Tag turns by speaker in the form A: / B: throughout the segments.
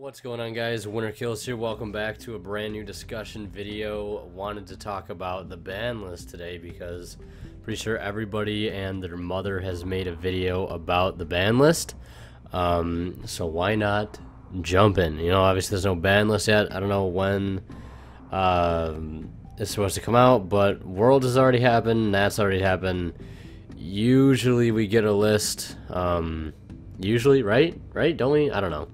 A: What's going on, guys? Winter Kills here. Welcome back to a brand new discussion video. Wanted to talk about the ban list today because pretty sure everybody and their mother has made a video about the ban list. So why not jump in? You know, obviously there's no ban list yet. I don't know when it's supposed to come out, but World has already happened. That's already happened. Usually we get a list. Usually, right? Don't we? I don't know.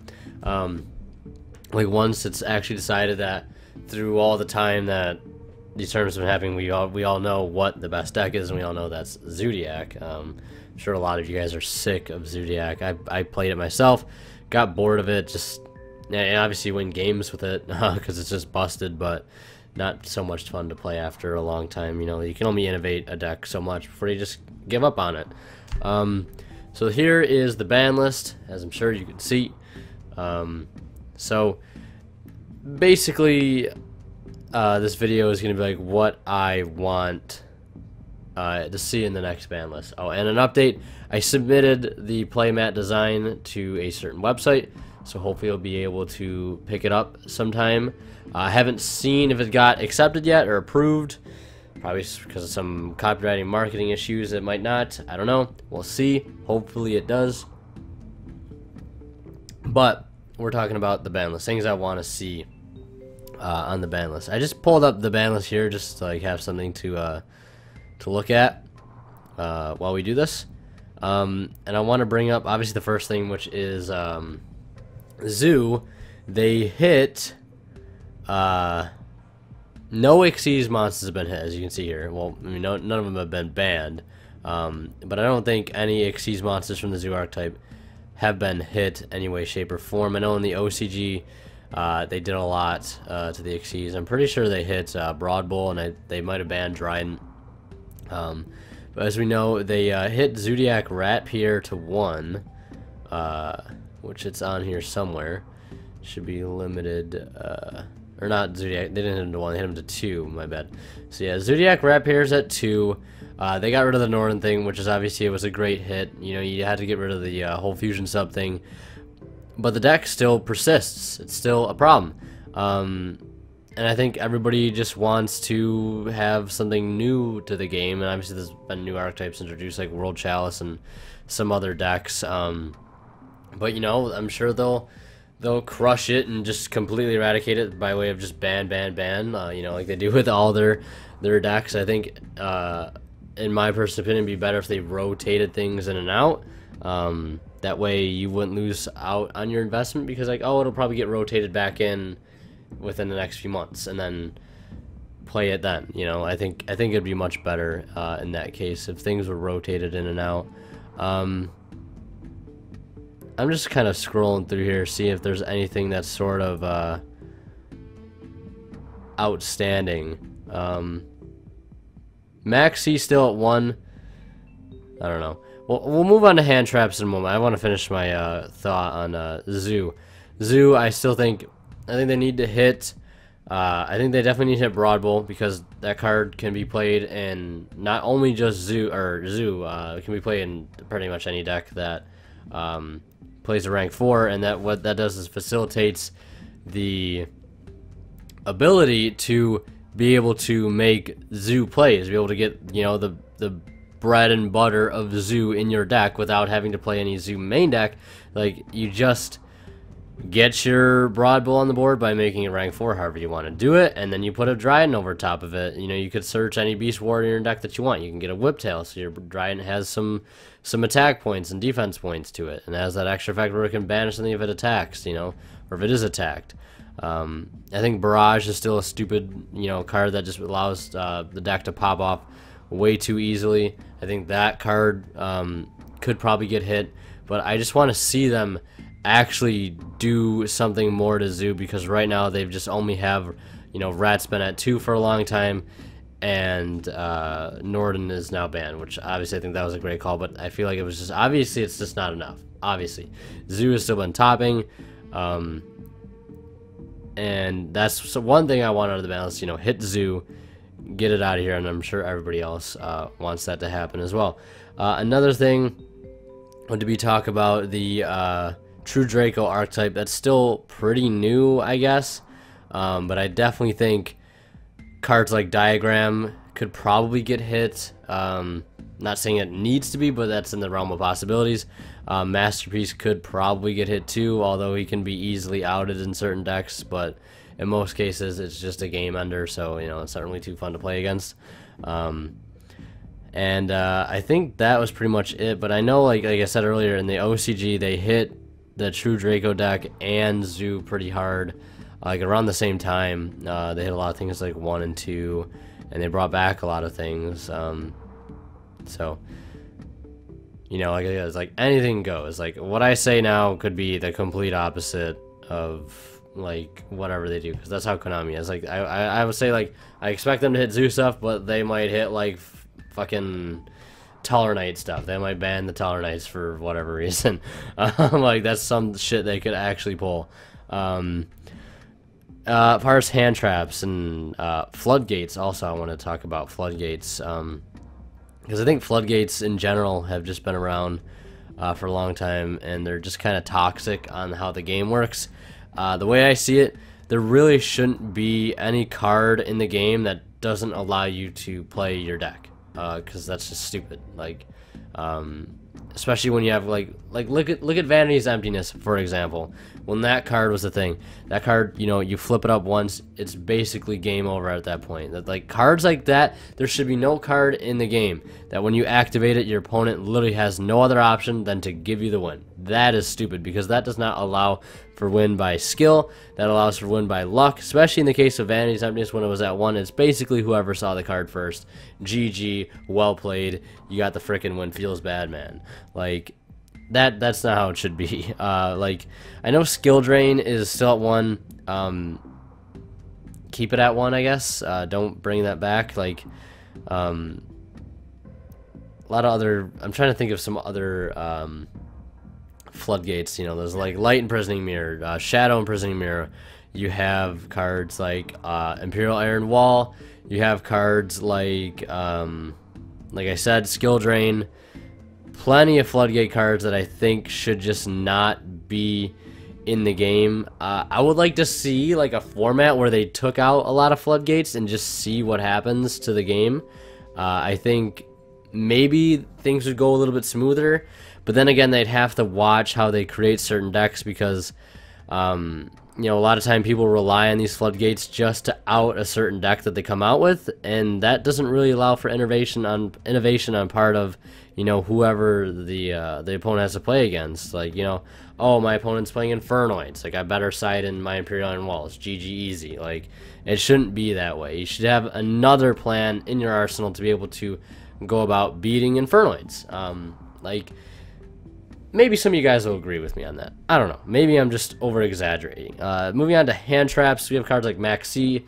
A: Like once it's actually decided that through all the time that these tournaments have been happening, we all know what the best deck is, and we all know that's Zoodiac. I'm sure a lot of you guys are sick of Zoodiac. I played it myself, got bored of it, just and obviously win games with it because it's just busted, but not so much fun to play after a long time. You know, you can only innovate a deck so much before you just give up on it. So here is the ban list, as I'm sure you can see. So basically this video is going to be like what I want to see in the next ban list. Oh, and an update, I submitted the playmat design to a certain website, so hopefully you'll be able to pick it up sometime. I haven't seen if it got accepted yet or approved, probably because of some copywriting marketing issues. It might not, I don't know, we'll see. Hopefully it does. But we're talking about the ban list, things I want to see on the ban list. I just pulled up the ban list here just to like have something to look at while we do this. And I want to bring up obviously the first thing, which is Zoo. They hit no Xyz monsters have been hit, as you can see here. Well, I mean, none of them have been banned, but I don't think any Xyz monsters from the Zoo archetype have been hit any way, shape, or form. I know in the OCG they did a lot to the Xyz. I'm pretty sure they hit Broad Bull, and they might have banned Dryden. But as we know, they hit Zoodiac Ratpier to 1, which it's on here somewhere. Should be limited, or not Zoodiac. They didn't hit him to 1, they hit him to 2, my bad. So yeah, Zoodiac Ratpier's at 2. They got rid of the Northern thing, which is obviously it was a great hit. You know, you had to get rid of the whole fusion sub thing, but the deck still persists. It's still a problem, and I think everybody just wants to have something new to the game. And obviously, there's been new archetypes introduced, like World Chalice and some other decks. But you know, I'm sure they'll crush it and just completely eradicate it by way of just ban. You know, like they do with all their decks. I think. In my personal opinion, it'd be better if they rotated things in and out. That way you wouldn't lose out on your investment, because like, oh, it'll probably get rotated back in within the next few months, and then play it then. You know, I think it'd be much better in that case if things were rotated in and out. I'm just kind of scrolling through here, see if there's anything that's sort of outstanding. Maxi still at 1. I don't know. We'll move on to hand traps in a moment. I want to finish my thought on Zoo. Zoo, I think they need to hit. I think they definitely need to hit Broad Bull, because that card can be played in not only just Zoo. It can be played in pretty much any deck that plays a rank 4, and that what that does is facilitates the ability to be able to make Zoo plays, be able to get, you know, the bread and butter of Zoo in your deck without having to play any Zoo main deck. Like, you just get your Broad Bull on the board by making it rank 4, however you want to do it, and then you put a Dryden over top of it. You know, you could search any Beast Warrior in your deck that you want. You can get a Whiptail, so your Dryden has some attack points and defense points to it, and has that extra effect where it can banish something if it attacks, you know, or if it is attacked. I think Barrage is still a stupid, you know, card that just allows the deck to pop off way too easily. I think that card could probably get hit, but I just want to see them actually do something more to Zoo, because right now they've just only have, you know, Rat's been at 2 for a long time, and Norden is now banned, which obviously I think that was a great call, but I feel like it was just, obviously it's just not enough. Obviously Zoo has still been topping, and that's one thing I want out of the balance. You know, hit Zoo, get it out of here, and I'm sure everybody else wants that to happen as well. Another thing would be talk about the True Draco archetype that's still pretty new, I guess. But I definitely think cards like Diagram could probably get hit. Not saying it needs to be, but that's in the realm of possibilities. Masterpiece could probably get hit too, although he can be easily outed in certain decks, but in most cases it's just a game ender, so it's not really too fun to play against. And I think that was pretty much it, but I know, like I said earlier, in the OCG they hit the True Draco deck and Zoo pretty hard, like around the same time. They hit a lot of things like 1 and 2, and they brought back a lot of things. So, like it's like anything goes. Like what I say now could be the complete opposite of like whatever they do, because that's how Konami is. Like I would say, like, I expect them to hit Zoo stuff, but they might hit like fucking Taller Knight stuff. They might ban the Taller Knights for whatever reason. Like that's some shit they could actually pull. As far as hand traps and floodgates, also I want to talk about floodgates. Because I think floodgates in general have just been around for a long time, and they're just kind of toxic on how the game works. The way I see it, there really shouldn't be any card in the game that doesn't allow you to play your deck, because that's just stupid. Like, especially when you have like look at Vanity's Emptiness, for example. When that card was the thing, that card, you flip it up once, it's basically game over at that point. That, like, cards like that, there should be no card in the game that when you activate it, your opponent literally has no other option than to give you the win. That is stupid, because that does not allow for win by skill. That allows for win by luck, especially in the case of Vanity's Emptiness. When it was at 1, it's basically whoever saw the card first. GG, well played, you got the frickin' win, feels bad, man. Like, that's not how it should be. Like, I know skill drain is still at 1. Keep it at 1, I guess. Don't bring that back. Like, a lot of other, I'm trying to think of some other floodgates. There's like Light Imprisoning Mirror, Shadow Imprisoning Mirror. You have cards like Imperial Iron Wall. You have cards like I said, skill drain. Plenty of floodgate cards that I think should just not be in the game. I would like to see like a format where they took out a lot of floodgates and just see what happens to the game. I think maybe things would go a little bit smoother, but then again, they'd have to watch how they create certain decks, because a lot of time people rely on these floodgates just to out a certain deck that they come out with, and that doesn't really allow for innovation on part of whoever the opponent has to play against. Like, oh, my opponent's playing Infernoids, like I better side in my Imperial Iron Walls, GG easy. Like, it shouldn't be that way. You should have another plan in your arsenal to be able to go about beating Infernoids. Like, maybe some of you guys will agree with me on that. I don't know. Maybe I'm just over-exaggerating. Moving on to hand traps, we have cards like Maxi,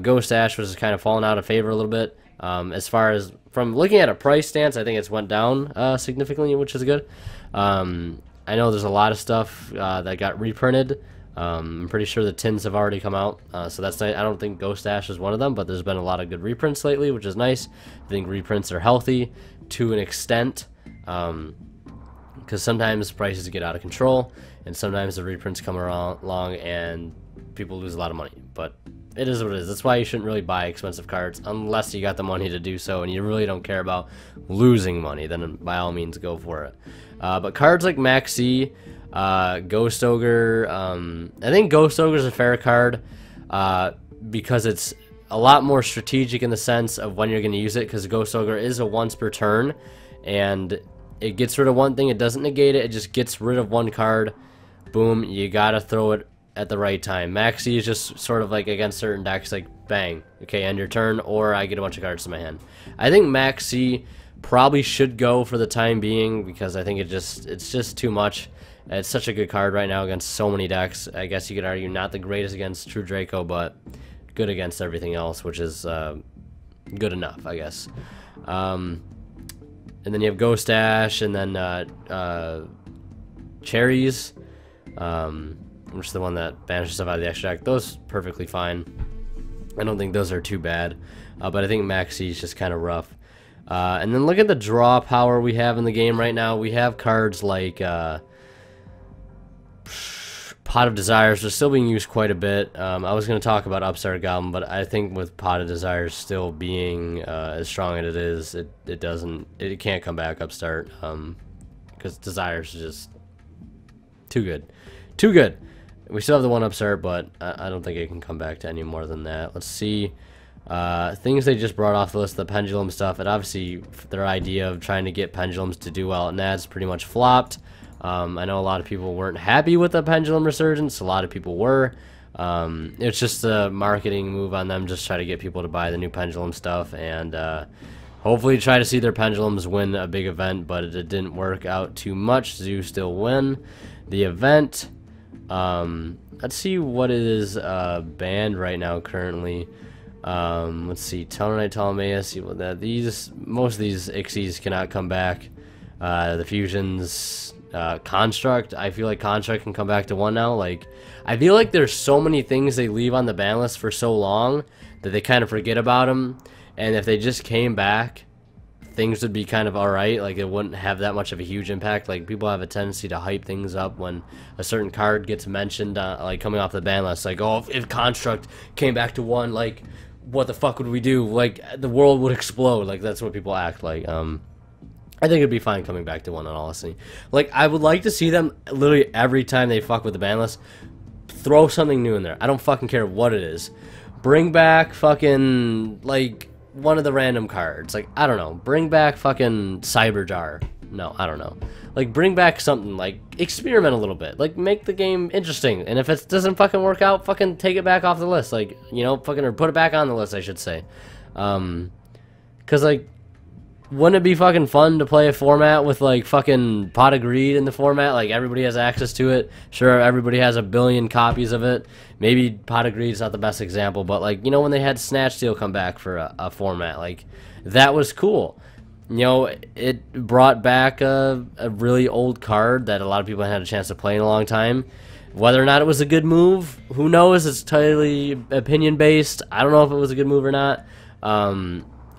A: Ghost Ash, which has kind of fallen out of favor a little bit. As far as from looking at a price stance, I think it's went down significantly, which is good. I know there's a lot of stuff that got reprinted. I'm pretty sure the tins have already come out, so that's nice. I don't think Ghost Ash is one of them, but there's been a lot of good reprints lately, which is nice. I think reprints are healthy to an extent, because sometimes prices get out of control, and sometimes the reprints come along and people lose a lot of money. But it is what it is. That's why you shouldn't really buy expensive cards unless you got the money to do so, and you really don't care about losing money. Then by all means, go for it. But cards like Maxi, Ghost Ogre, I think Ghost Ogre is a fair card because it's a lot more strategic in the sense of when you're going to use it, because Ghost Ogre is a once per turn, and it gets rid of one thing. It doesn't negate it. It just gets rid of one card. Boom, you gotta throw it at the right time. Maxi is just sort of like against certain decks, like bang, okay, end your turn, or I get a bunch of cards to my hand. I think Maxi probably should go for the time being, because I think it's just too much. It's such a good card right now against so many decks. I guess you could argue not the greatest against True Draco, but good against everything else, which is good enough, I guess. And then you have Ghost Ash, and then Cherries, which is the one that banishes stuff out of the extra deck. Those perfectly fine. I don't think those are too bad, but I think Maxi is just kind of rough. And then look at the draw power we have in the game right now. We have cards like Pot of Desires is still being used quite a bit. I was going to talk about Upstart Goblin, but I think with Pot of Desires still being as strong as it is, it can't come back Upstart, because Desires is just too good. Too good. We still have the one Upstart, but I don't think it can come back to any more than that. Let's see. Things they just brought off the list, the Pendulum stuff, and obviously their idea of trying to get Pendulums to do well at Nads pretty much flopped. I know a lot of people weren't happy with the Pendulum resurgence. A lot of people were. It's just a marketing move on them, just try to get people to buy the new Pendulum stuff, and hopefully try to see their Pendulums win a big event, but it didn't work out too much. Zoo still win the event. Let's see what is banned right now currently. Let's see, Tellarknight, Ptolemaeus, most of these Ixies cannot come back. The fusions, Construct, I feel like Construct can come back to 1 now. Like, I feel like there's so many things they leave on the ban list for so long that they kind of forget about them, and if they just came back, things would be kind of alright. Like, it wouldn't have that much of a huge impact. Like, people have a tendency to hype things up when a certain card gets mentioned, like, coming off the ban list. Like, oh, if Construct came back to 1, like, what the fuck would we do? Like, the world would explode. Like, that's what people act like. I think it'd be fine coming back to 1, in all honesty. Like, I would like to see them literally every time they fuck with the ban list, throw something new in there. I don't fucking care what it is. Bring back fucking, like, one of the random cards. Like, I don't know. Bring back fucking Cyberjar. No, I don't know. Like, bring back something. Like, experiment a little bit. Like, make the game interesting. And if it doesn't fucking work out, fucking take it back off the list. Like, you know, fucking, or put it back on the list, I should say. Because, like, wouldn't it be fucking fun to play a format with, like, fucking Pot of Greed in the format? Like, everybody has access to it. Sure, everybody has a billion copies of it. Maybe Pot of Greed's not the best example, but, like, you know, when they had Snatch Steal come back for a format, like, that was cool. You know, it brought back a really old card that a lot of people hadn't had a chance to play in a long time. Whether or not it was a good move, who knows? It's totally opinion-based. I don't know if it was a good move or not.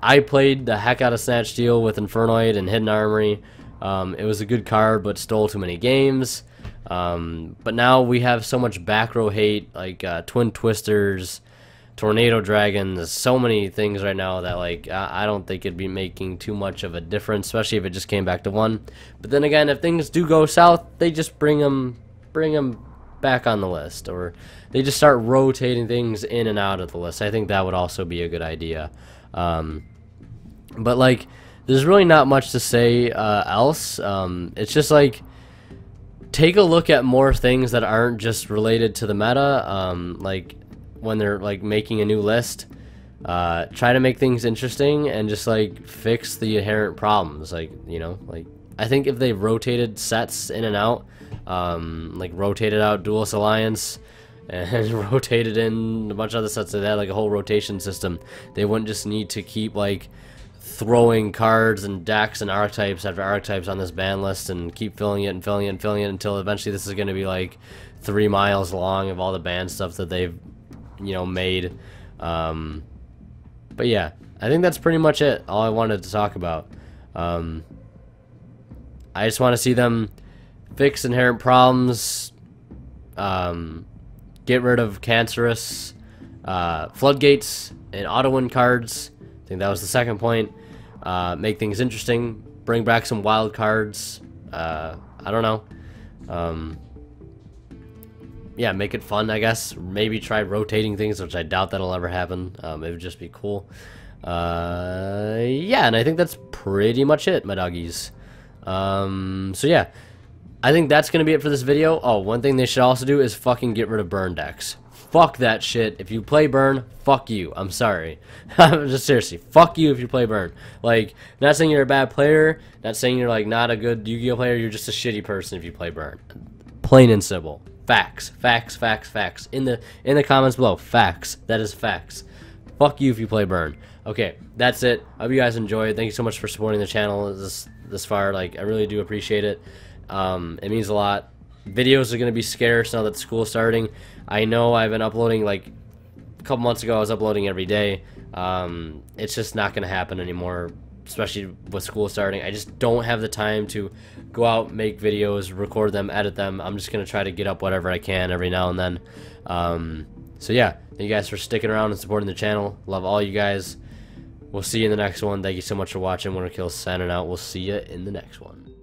A: I played the heck out of Snatch Steal with Infernoid and Hidden Armory. It was a good card, but stole too many games. But now we have so much back row hate, like Twin Twisters, Tornado Dragons, so many things right now that, like, I don't think it'd be making too much of a difference, especially if it just came back to 1. But then again, if things do go south, they just bring them back on the list, or they just start rotating things in and out of the list. I think that would also be a good idea. But, like, there's really not much to say else. It's just, like, take a look at more things that aren't just related to the meta. Like, when they're, like, making a new list, try to make things interesting and just, like, fix the inherent problems. Like, you know, like, I think if they rotated sets in and out, like, rotated out Duelist Alliance and rotated in a bunch of other sets that had, like, a whole rotation system, they wouldn't just need to keep, like, throwing cards and decks and archetypes after archetypes on this ban list and keep filling it and filling it and filling it until eventually this is going to be, like, 3 miles long of all the ban stuff that they've, you know, made. But yeah, I think that's pretty much it, all I wanted to talk about. I just want to see them fix inherent problems, get rid of Cancerous, Floodgates, and auto-win cards. I think that was the second point. Make things interesting, bring back some wild cards. I don't know. Yeah, make it fun, I guess. Maybe try rotating things, which I doubt that'll ever happen. It would just be cool. Yeah, and I think that's pretty much it, my doggies. So yeah, I think that's gonna be it for this video. Oh, one thing they should also do is fucking get rid of burn decks. Fuck that shit. If you play burn, fuck you. I'm sorry. Just seriously, fuck you if you play burn. Like, not saying you're a bad player, not saying you're, like, not a good Yu-Gi-Oh player, you're just a shitty person if you play burn. Plain and simple. Facts. Facts, facts, facts. In the comments below, facts. That is facts. Fuck you if you play burn. Okay, that's it. I hope you guys enjoyed. Thank you so much for supporting the channel this far. Like, I really do appreciate it. It means a lot. Videos are going to be scarce now that school's starting. I know I've been uploading, like, a couple months ago I was uploading every day. It's just not going to happen anymore especially with school starting. I just don't have the time to go out, make videos, record them, edit them. I'm just gonna try to get up whatever I can every now and then. So yeah, thank you guys for sticking around and supporting the channel. Love all you guys. We'll see you in the next one. Thank you so much for watching. Winterkill signing out. We'll see you in the next one.